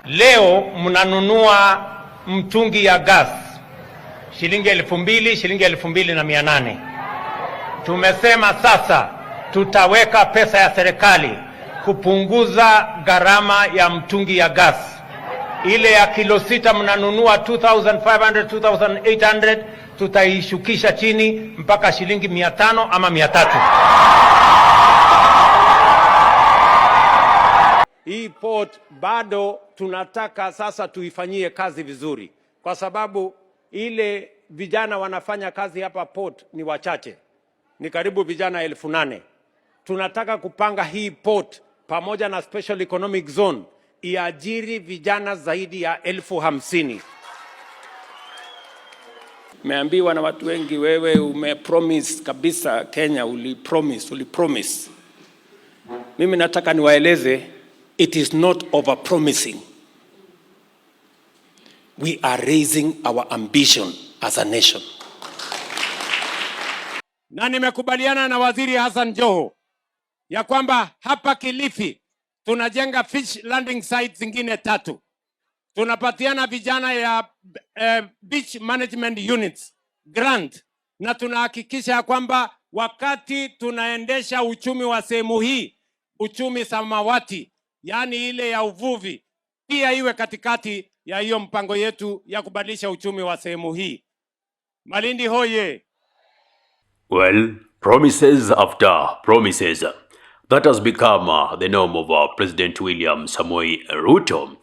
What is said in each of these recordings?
Leo mnanunua mtungi ya gas shilingi 2,000, shilingi 2,800. Tumesema sasa tutaweka pesa ya serikali kupunguza gharama ya mtungi ya gas. Ile ya kilo 6 mnanunua 2,500, 2,800, tutaishukisha chini mpaka shilingi 500 ama 300. Hii port bado tunataka sasa tuifanyie kazi vizuri, kwa sababu ile vijana wanafanya kazi hapa port ni wachache, ni karibu vijana 8,000. Tunataka kupanga hii port pamoja na special economic zone iajiri vijana zaidi ya 50,000. Meambiwa na watu wengi, wewe umepromise kabisa Kenya, ulipromise. Mimi nataka niwaeleze, it is not over promising. We are raising our ambition as a nation. Na nimekubaliana na Waziri Hassan Joho ya kwamba hapa Kilifi tunajenga fish landing sites zingine 3. Tunapatiana vijana ya beach management units grant, na tunahakikisha kwamba wakati tunaendesha uchumi wa sehemu hii, uchumi samawati, yani ile ya uvuvi, pia iwe katikati ya hiyo mpango yetu ya kubadilisha uchumi wa sehemu hii. Malindi hoye! Well, promises after promises. That has become the norm of President William Samoei Ruto.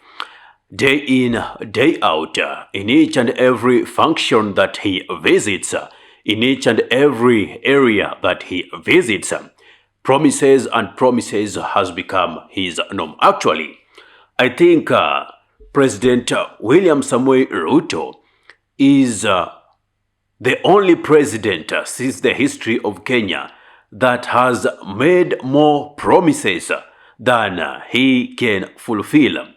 Day in, day out, in each and every function that he visits, in each and every area that he visits, promises and promises has become his norm. Actually, I think President William Samoei Ruto is the only president since the history of Kenya that has made more promises than he can fulfill.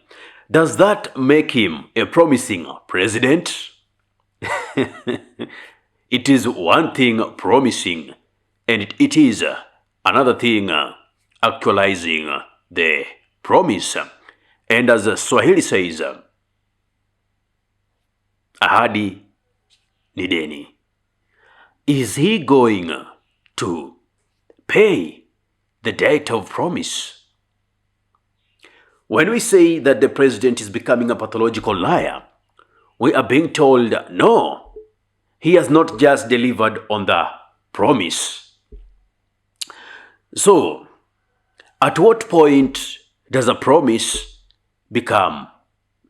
Does that make him a promising president? It is one thing promising, and it is another thing actualizing the promise. And as Swahili says, ahadi ni deni. Is he going to pay the debt of promise? When we say that the president is becoming a pathological liar, we are being told, no, he has not just delivered on the promise. So, at what point does a promise become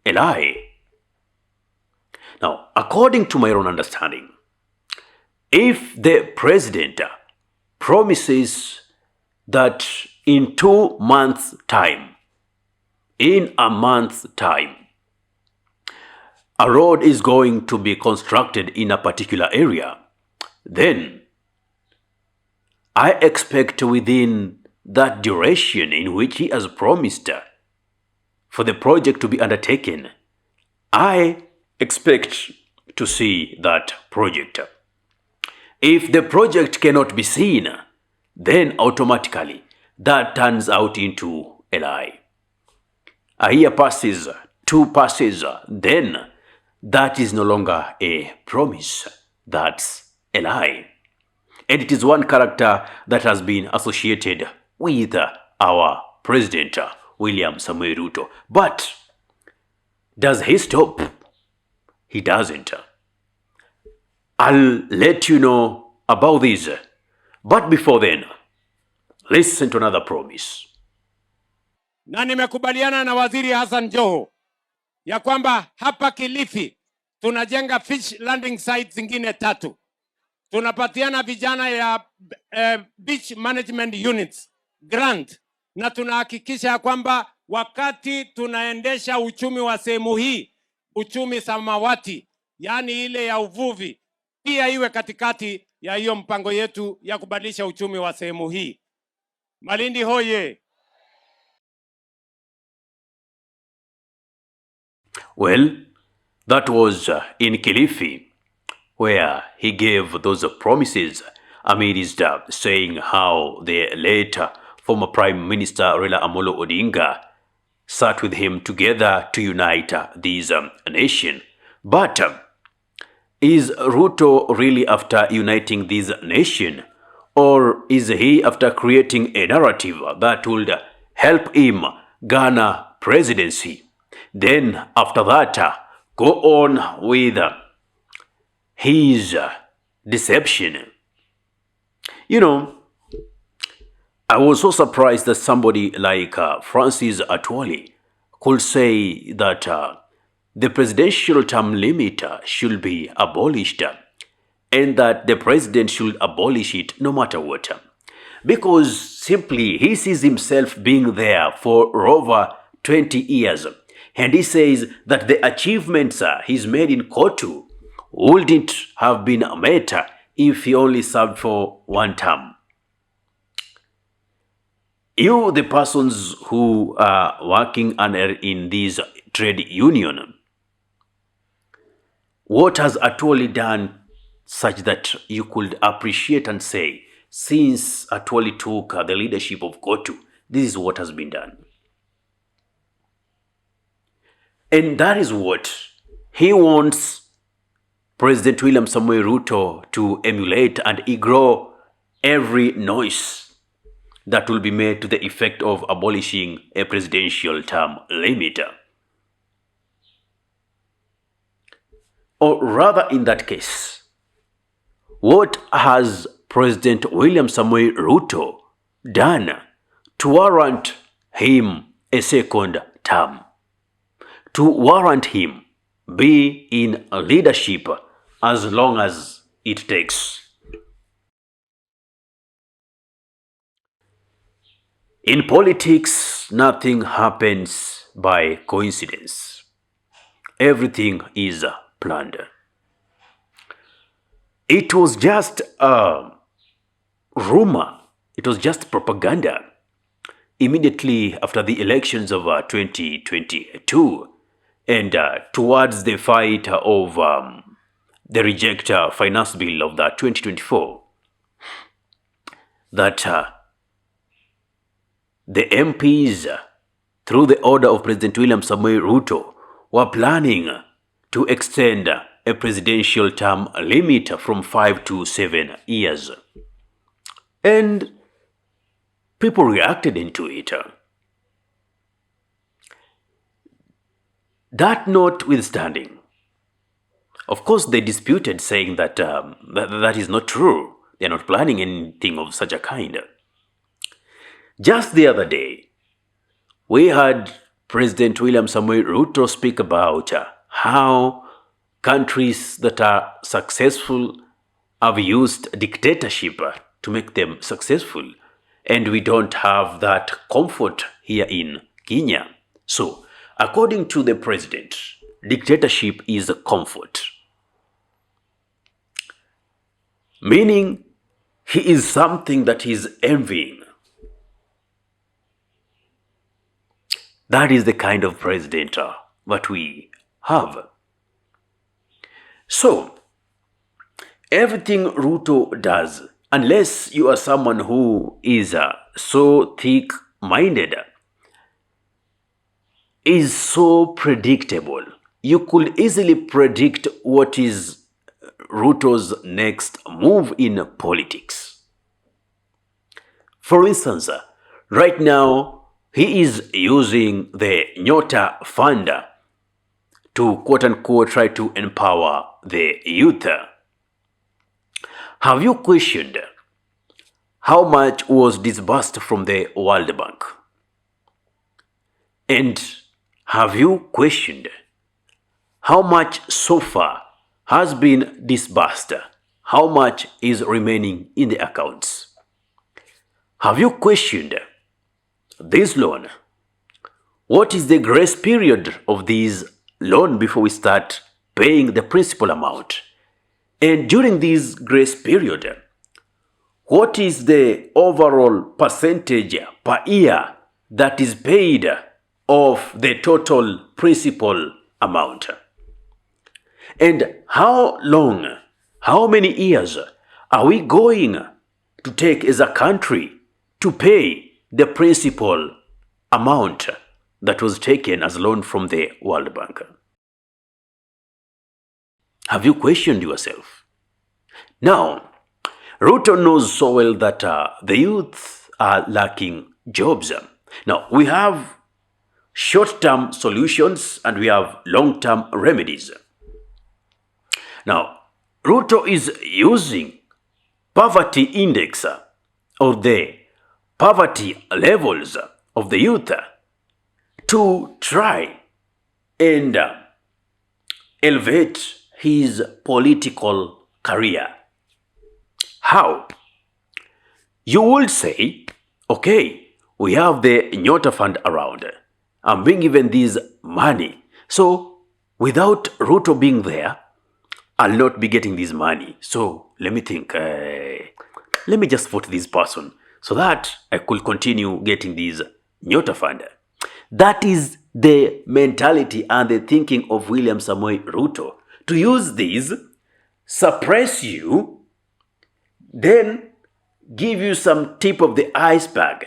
a lie? Now, according to my own understanding, if the president promises that in 2 months' time, in a month's time, a road is going to be constructed in a particular area, then I expect within that duration in which he has promised for the project to be undertaken, I expect to see that project. If the project cannot be seen, then automatically that turns out into a lie. A year passes, 2 passes, then that is no longer a promise. That's a lie. And it is one character that has been associated with our President William Samoei Ruto. But does he stop? He doesn't. I'll let you know about this. But before then, listen to another promise. Na nimekubaliana na Waziri Hassan Joho ya kwamba hapa Kilifi tunajenga fish landing sites zingine 3. Tunapatiana vijana ya beach management units grant, na tunahakikisha kwamba wakati tunaendesha uchumi wa sehemu hii, uchumi samawati, yani ile ya uvuvi, pia iwe katikati ya hiyo mpango yetu ya kubadilisha uchumi wa sehemu hii. Malindi hoye! Well, that was in Kilifi, where he gave those promises amidst saying how the late former Prime Minister Raila Amolo Odinga sat with him together to unite this nation. But is Ruto really after uniting this nation, or is he after creating a narrative that would help him garner presidency? Then after that, go on with his deception. You know, I was so surprised that somebody like Francis Atwoli could say that the presidential term limit should be abolished and that the president should abolish it no matter what. Because simply he sees himself being there for over 20 years. And he says that the achievements he's made in Kotu wouldn't have been met if he only served for one term. You, the persons who are working in this trade union, what has Atwoli done such that you could appreciate and say, since Atwoli took the leadership of Kotu, this is what has been done? And that is what he wants President William Samoei Ruto to emulate and ignore every noise that will be made to the effect of abolishing a presidential term limit. Or rather, in that case, what has President William Samoei Ruto done to warrant him a second term? To warrant him be in leadership as long as it takes. In politics, nothing happens by coincidence. Everything is planned. It was just a rumor. It was just propaganda. Immediately after the elections of 2022 and towards the fight of the reject finance bill of the 2024, that the MPs, through the order of President William Samoei Ruto, were planning to extend a presidential term limit from 5 to 7 years. And people reacted into it. That notwithstanding, of course, they disputed, saying that that is not true. They are not planning anything of such a kind. Just the other day, we had President William Samoei Ruto speak about how countries that are successful have used dictatorship to make them successful, and we don't have that comfort here in Kenya. So, according to the president, dictatorship is a comfort. Meaning, he is something that he is envying. That is the kind of president that we have. So, everything Ruto does, unless you are someone who is so thick-minded, is so predictable. You could easily predict what is Ruto's next move in politics. For instance, right now, he is using the NYOTA fund to quote-unquote try to empower the youth. Have you questioned how much was disbursed from the World Bank? And have you questioned how much so far has been disbursed? How much is remaining in the accounts? Have you questioned this loan? What is the grace period of this loan before we start paying the principal amount? And during this grace period, what is the overall percentage per year that is paid of the total principal amount? And how long, how many years are we going to take as a country to pay the principal amount that was taken as loan from the World Bank. Have you questioned yourself? Now, Ruto knows so well that the youth are lacking jobs. Now, we have short-term solutions and we have long-term remedies. Now, Ruto is using poverty index or the poverty levels of the youth to try and elevate his political career. How? You would say, okay, we have the NYOTA fund around. I'm being given this money. So without Ruto being there, I'll not be getting this money. So let me think, let me just vote this person so that I could continue getting this NYOTA fund. That is the mentality and the thinking of William Samoei Ruto. To use this, suppress you, then give you some tip of the iceberg.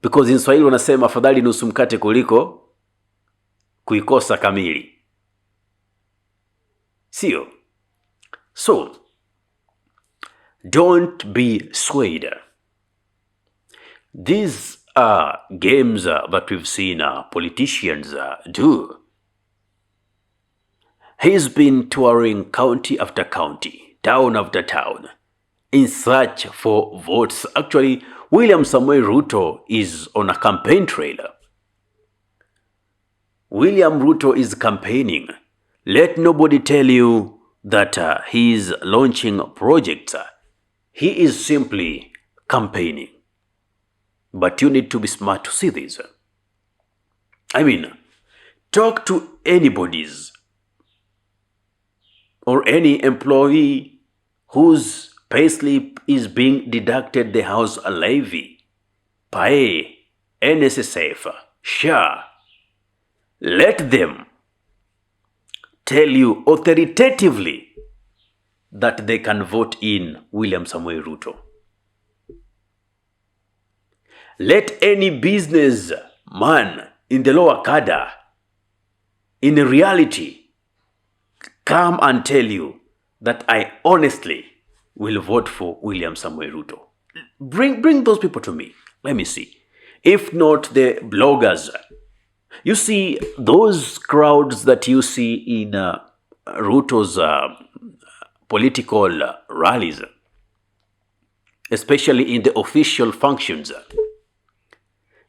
Because in Swahili wanasema afadhali nusu mkate kuliko kuikosa kamili. Sio? So, don't be swayed. These are games that we've seen politicians do. He's been touring county after county, town after town, in search for votes. Actually, William Samoei Ruto is on a campaign trail. William Ruto is campaigning. Let nobody tell you that he is launching projects. He is simply campaigning. But you need to be smart to see this. I mean, talk to anybody's or any employee whose payslip is being deducted the house levy, PAE, NSSF, SHA. Let them tell you authoritatively that they can vote in William Samoei Ruto. Let any business man in the lower cadre, in reality, come and tell you that I honestly will vote for William Samoei Ruto. Bring those people to me. Let me see. If not the bloggers, you see those crowds that you see in Ruto's political rallies, especially in the official functions,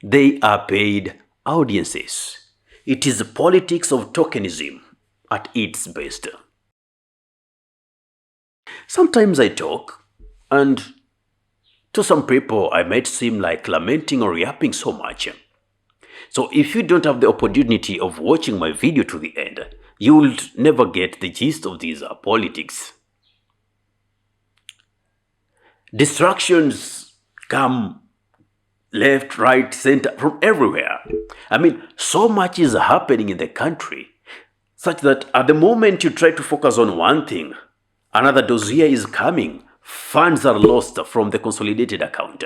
they are paid audiences. It is politics of tokenism at its best. Sometimes I talk, and to some people I might seem like lamenting or yapping so much. So if you don't have the opportunity of watching my video to the end, you will never get the gist of these politics. Distractions come left, right, center, from everywhere. I mean, so much is happening in the country, such that at the moment you try to focus on one thing, another dossier is coming. Funds are lost from the consolidated account.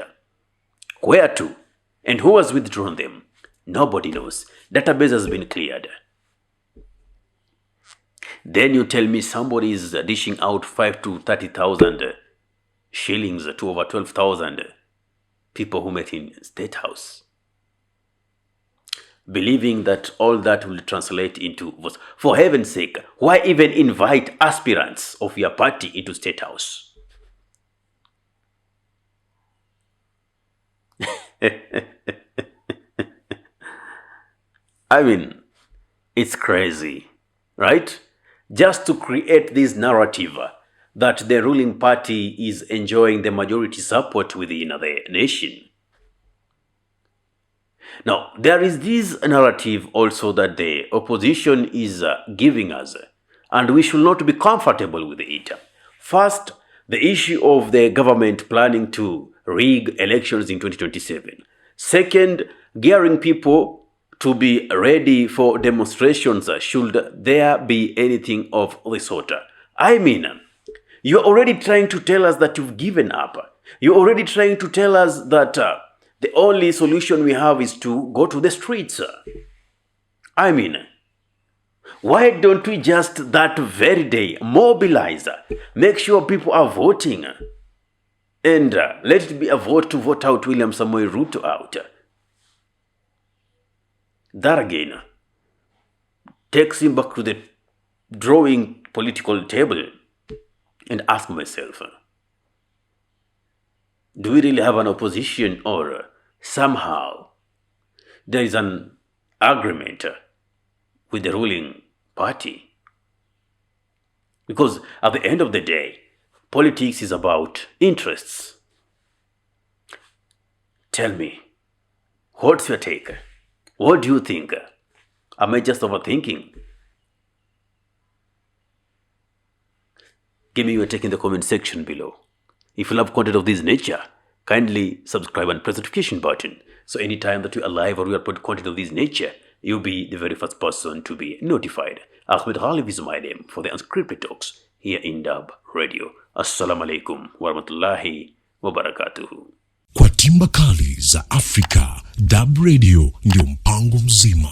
Where to? And who has withdrawn them? Nobody knows. Database has been cleared. Then you tell me somebody is dishing out 5 to 30,000 shillings to over 12,000 people who met in State House, believing that all that will translate into votes. For heaven's sake, why even invite aspirants of your party into State House? I mean, it's crazy, right? Just to create this narrative that the ruling party is enjoying the majority support within the nation. Now, there is this narrative also that the opposition is giving us, and we should not be comfortable with it. First, the issue of the government planning to rig elections in 2027. Second, gearing people to be ready for demonstrations should there be anything of the sort. I mean, you're already trying to tell us that you've given up. You're already trying to tell us that The only solution we have is to go to the streets. I mean, why don't we just that very day mobilize, make sure people are voting, and let it be a vote to vote out William Samoei Ruto out. That again takes him back to the drawing political table and ask myself, do we really have an opposition, or somehow there is an agreement with the ruling party? Because at the end of the day, politics is about interests. Tell me, what's your take? What do you think? Am I just overthinking? Give me your take in the comment section below. If you love content of this nature, kindly subscribe and press the notification button. So anytime that we are live or we upload content of this nature, you'll be the very first person to be notified. Ahmed Ghalib is my name for the Unscripted Talks here in Dub Radio. Assalamu alaikum warahmatullahi wabarakatuhu. Kwa timba kali za Afrika, Dub Radio ndio mpango mzima.